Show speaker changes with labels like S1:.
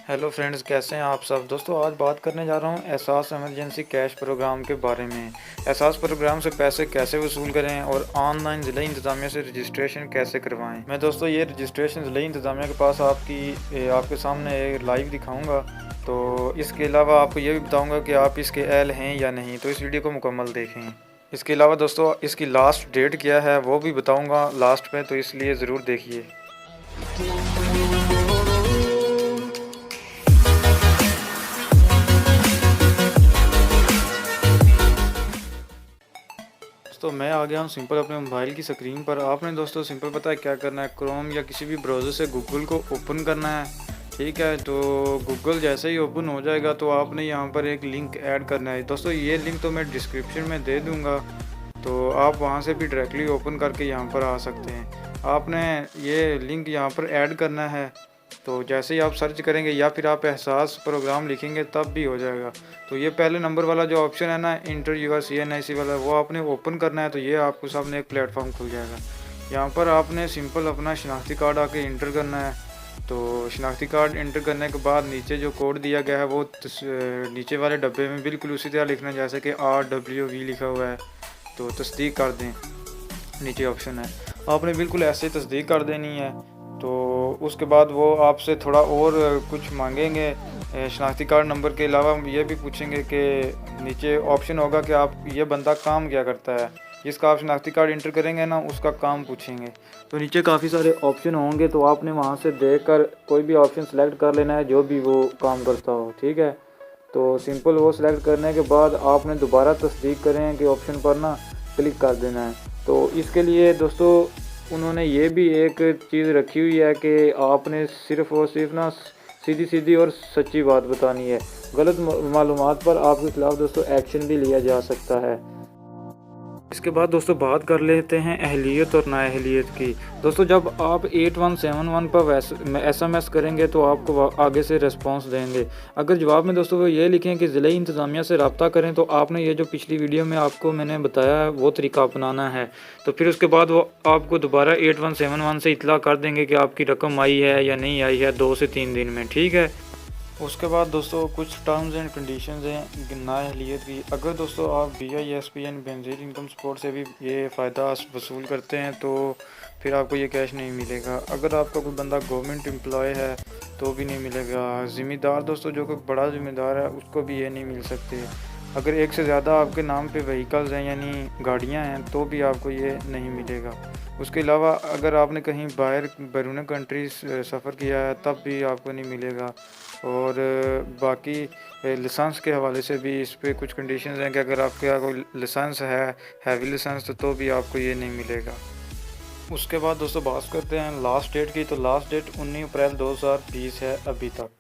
S1: Hello friends, कैसे हैं आप सब। दोस्तों आज बात करने जा रहा हूं एहसास इमरजेंसी कैश प्रोग्राम के बारे में। एहसास प्रोग्राम से पैसे कैसे वसूल करें और ऑनलाइन ज़िला इंतज़ामिया से रजिस्ट्रेशन कैसे करवाएं। मैं दोस्तों ये रजिस्ट्रेशन ज़िला इंतज़ामिया के पास आपके सामने लाइव दिखाऊंगा। तो इसके अलावा आपको ये भी बताऊँगा कि आप इसके अहल हैं या नहीं, तो इस वीडियो को मुकम्मल देखें। इसके अलावा दोस्तों इसकी लास्ट डेट क्या है वो भी बताऊँगा लास्ट में, तो इसलिए ज़रूर देखिए। तो मैं आ गया हूँ सिंपल अपने मोबाइल की स्क्रीन पर। आपने दोस्तों सिंपल पता है क्या करना है, क्रोम या किसी भी ब्राउज़र से गूगल को ओपन करना है। ठीक है, तो गूगल जैसे ही ओपन हो जाएगा तो आपने यहाँ पर एक लिंक ऐड करना है। दोस्तों ये लिंक तो मैं डिस्क्रिप्शन में दे दूँगा, तो आप वहाँ से भी डायरेक्टली ओपन करके यहाँ पर आ सकते हैं। आपने ये लिंक यहाँ पर ऐड करना है, तो जैसे ही आप सर्च करेंगे या फिर आप एहसास प्रोग्राम लिखेंगे तब भी हो जाएगा। तो ये पहले नंबर वाला जो ऑप्शन है ना, इंटर यूर CNIC वाला, वो आपने ओपन करना है। तो ये आपको सामने एक प्लेटफॉर्म खुल जाएगा। यहाँ पर आपने सिंपल अपना शनाख्ती कार्ड आके इंटर करना है। तो शनाख्ती कार्ड इंटर करने के बाद नीचे जो कोड दिया गया है वो नीचे वाले डब्बे में बिल्कुल उसी तरह लिखना है जैसे कि RWV लिखा हुआ है। तो तस्दीक कर दें, नीचे ऑप्शन है, आपने बिल्कुल ऐसे तस्दीक कर देनी है। तो उसके बाद वो आपसे थोड़ा और कुछ मांगेंगे। शनाख्ती कार्ड नंबर के अलावा ये भी पूछेंगे कि नीचे ऑप्शन होगा कि आप ये बंदा काम क्या करता है, जिसका आप शनाख्ती कार्ड इंटर करेंगे ना उसका काम पूछेंगे। तो नीचे काफ़ी सारे ऑप्शन होंगे, तो आपने वहाँ से देखकर कोई भी ऑप्शन सेलेक्ट कर लेना है जो भी वो काम करता हो। ठीक है, तो सिंपल वो सिलेक्ट करने के बाद आपने दोबारा तस्दीक करें कि ऑप्शन पर ना क्लिक कर देना है। तो इसके लिए दोस्तों उन्होंने ये भी एक चीज़ रखी हुई है कि आपने सिर्फ़ और सिर्फ ना सीधी सीधी और सच्ची बात बतानी है। गलत मालूमात पर आपके खिलाफ़ दोस्तों एक्शन भी लिया जा सकता है। इसके बाद दोस्तों बात कर लेते हैं अहलियत और नाअहलियत की। दोस्तों जब आप 8171 पर SMS करेंगे तो आपको आगे से रिस्पांस देंगे। अगर जवाब में दोस्तों वो ये लिखें कि ज़िला इंतज़ामिया से रब्ता करें, तो आपने ये जो पिछली वीडियो में आपको मैंने बताया है वो तरीका अपनाना है। तो फिर उसके बाद वो आपको दोबारा 8171 से इतला कर देंगे कि आपकी रकम आई है या नहीं आई है 2 से 3 दिन में। ठीक है, उसके बाद दोस्तों कुछ टर्म्स एंड कंडीशंस हैं नाअहलियत की। अगर दोस्तों आप BISPN बेनज़ीर इनकम सपोर्ट से भी ये फ़ायदा वसूल करते हैं तो फिर आपको ये कैश नहीं मिलेगा। अगर आपका कोई बंदा गवर्नमेंट एम्प्लॉय है तो भी नहीं मिलेगा। ज़िम्मेदार दोस्तों जो कोई बड़ा ज़िम्मेदार है उसको भी ये नहीं मिल सकते। अगर एक से ज़्यादा आपके नाम पे व्हीकल्स हैं यानी गाड़ियाँ हैं तो भी आपको ये नहीं मिलेगा। उसके अलावा अगर आपने कहीं बाहर बैरून कंट्री सफ़र किया है तब भी आपको नहीं मिलेगा। और बाकी लाइसेंस के हवाले से भी इस पे कुछ कंडीशंस हैं कि अगर आपके कोई लाइसेंस है हैवी लाइसेंस तो भी आपको ये नहीं मिलेगा। उसके बाद दोस्तों बात करते हैं लास्ट डेट की। तो लास्ट डेट 19 अप्रैल 2020 है अभी तक।